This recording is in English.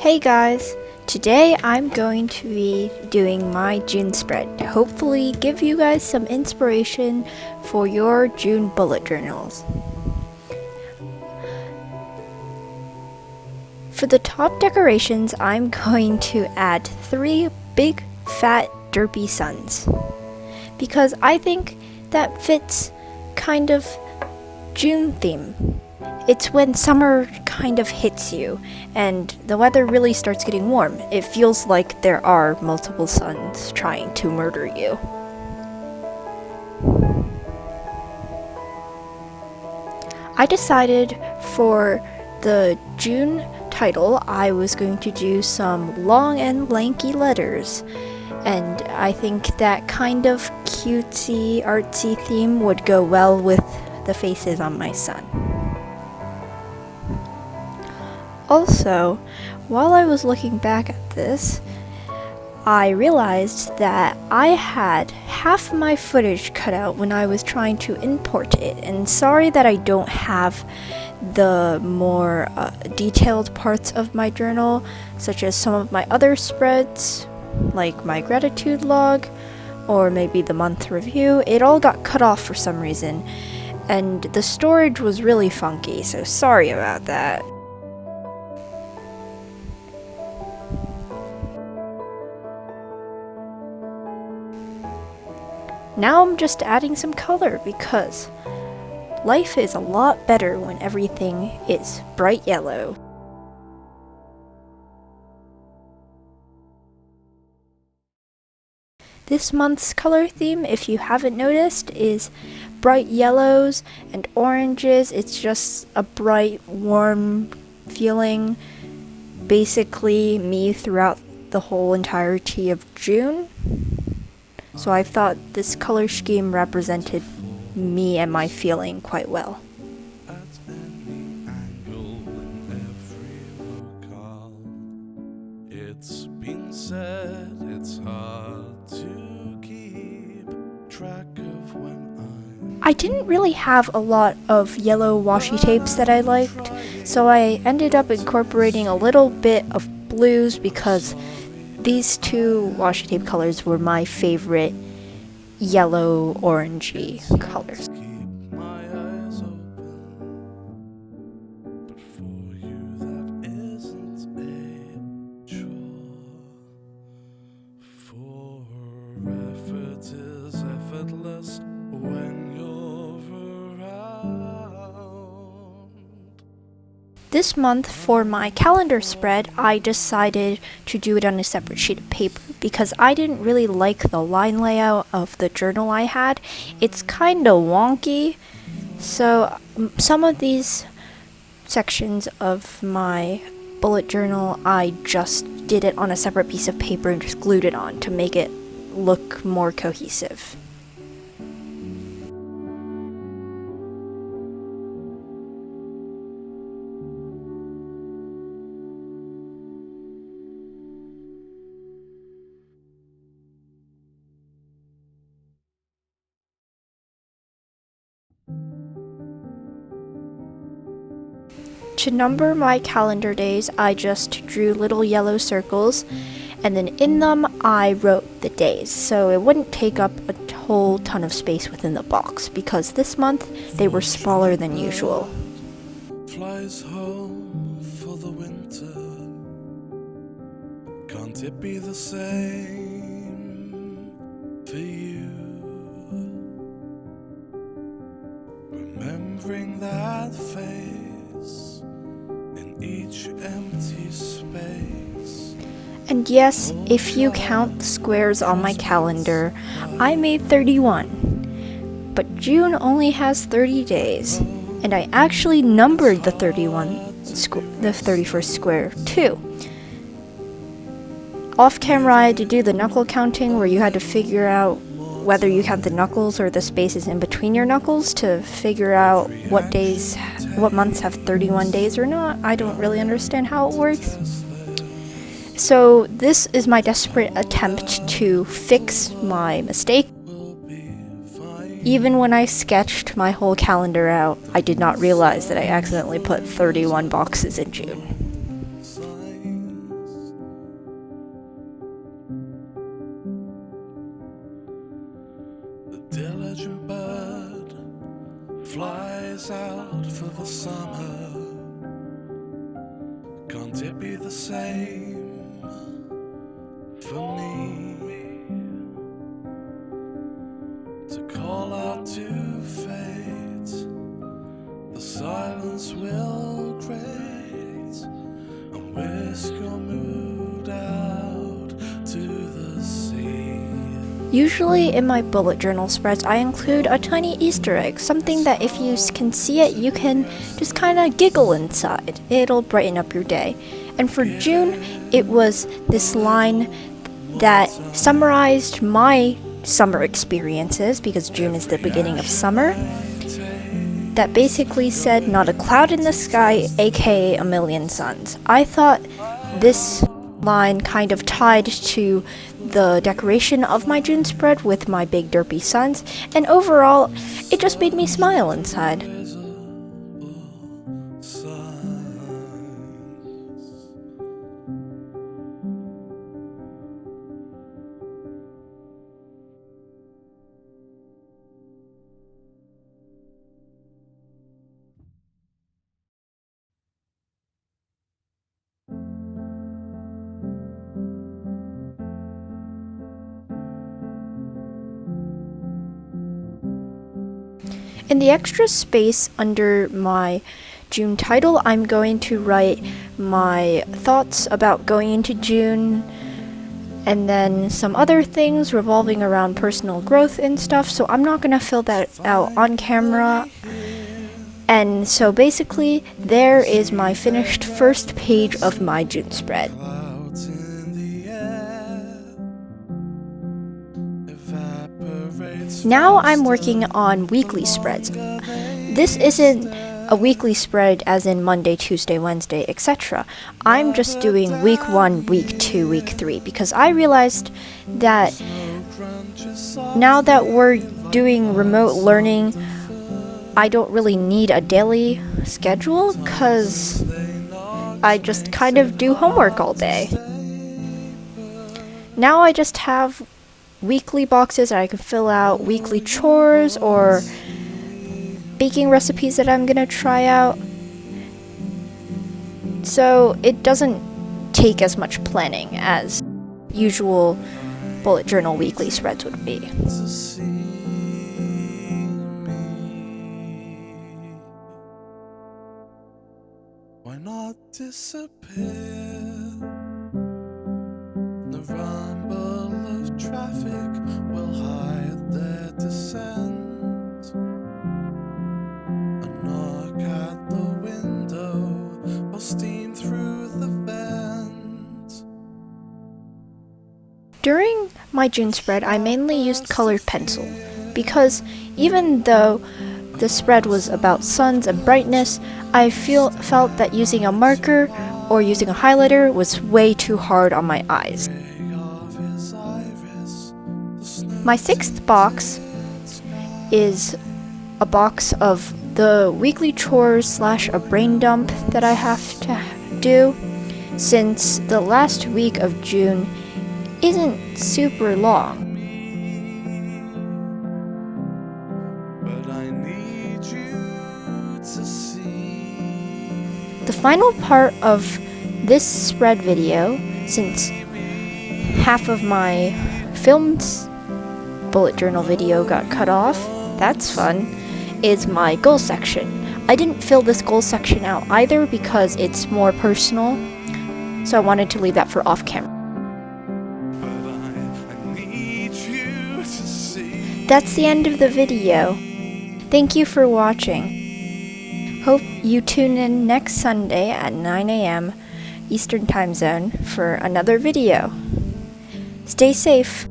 Hey guys! Today I'm going to be doing my June spread to hopefully give you guys some inspiration for your June bullet journals. For the top decorations, I'm going to add 3 big, fat, derpy suns, because I think that fits kind of June theme. It's when summer kind of hits you and the weather really starts getting warm. It feels like there are multiple suns trying to murder you. I decided for the June title I was going to do some long and lanky letters, and I think that kind of cutesy, artsy theme would go well with the faces on my sun. Also, while I was looking back at this, I realized that I had half my footage cut out when I was trying to import it, and sorry that I don't have the more detailed parts of my journal, such as some of my other spreads, like my gratitude log, or maybe the month review. It all got cut off for some reason, and the storage was really funky, so sorry about that. Now I'm just adding some color because life is a lot better when everything is bright yellow. This month's color theme, if you haven't noticed, is bright yellows and oranges. It's just a bright, warm feeling, basically me throughout the whole entirety of June. So I thought this color scheme represented me and my feeling quite well. It's been said it's hard to keep track of when I didn't really have a lot of yellow washi tapes that I liked, so I ended up incorporating a little bit of blues because these two washi tape colors were my favorite yellow orangey colors. keep my eyes open. But for you that isn't a chore. For effort is effortless when you're around. This month, for my calendar spread, I decided to do it on a separate sheet of paper because I didn't really like the line layout of the journal I had. It's kind of wonky, so some of these sections of my bullet journal, I just did it on a separate piece of paper and just glued it on to make it look more cohesive. To number my calendar days, I just drew little yellow circles, and then in them I wrote the days, so it wouldn't take up a whole ton of space within the box, because this month they were smaller than usual. Flies home for the winter. Can't it be the same for you? Remembering that face in each empty space. And yes, if you count the squares on my calendar, I made 31. But June only has 30 days, and I actually numbered the 31st square too. Off camera, I had to do the knuckle counting where you had to figure out whether you count the knuckles or the spaces in between your knuckles to figure out what months have 31 days or not. I don't really understand how it works. So this is my desperate attempt to fix my mistake. Even when I sketched my whole calendar out, I did not realize that I accidentally put 31 boxes in June. the summer. Can't it be the same for me? To call out to fate, the silence will create and whisk your mood out to the sea. Usually in my bullet journal spreads, I include a tiny Easter egg, something that if you can see it, you can just kind of giggle inside. It'll brighten up your day. And for June, it was this line that summarized my summer experiences, because June is the beginning of summer, that basically said, "Not a cloud in the sky, aka a million suns." I thought this line kind of tied to the decoration of my June spread with my big derpy suns, and overall, it just made me smile inside. In the extra space under my June title, I'm going to write my thoughts about going into June, and then some other things revolving around personal growth and stuff, so I'm not going to fill that out on camera. And so basically, there is my finished first page of my June spread. Clouds in the air evaporates. Now I'm working on weekly spreads. This isn't a weekly spread as in Monday, Tuesday, Wednesday, etc. I'm just doing week 1, week 2, week 3, because I realized that now that we're doing remote learning, I don't really need a daily schedule because I just kind of do homework all day. Now I just have weekly boxes that I can fill out, weekly chores or baking recipes that I'm gonna try out. So it doesn't take as much planning as usual bullet journal weekly spreads would be. To see me. Why not disappear? The rumble of traffic will hide their descent. A knock at the window will steam through the vent. During my June spread, I mainly used colored pencil because even though the spread was about suns and brightness, I felt that using a marker or using a highlighter was way too hard on my eyes. Of his iris, the snow My 6th box is a box of the weekly chores / a brain dump that I have to do, since the last week of June isn't super long. but I need you to see. The final part of this spread video, since half of my filmed bullet journal video got cut off, that's fun, is my goal section. I didn't fill this goal section out either because it's more personal, so I wanted to leave that for off camera. But I need you to see. That's the end of the video. Thank you for watching. Hope you tune in next Sunday at 9 a.m. Eastern Time Zone for another video. Stay safe.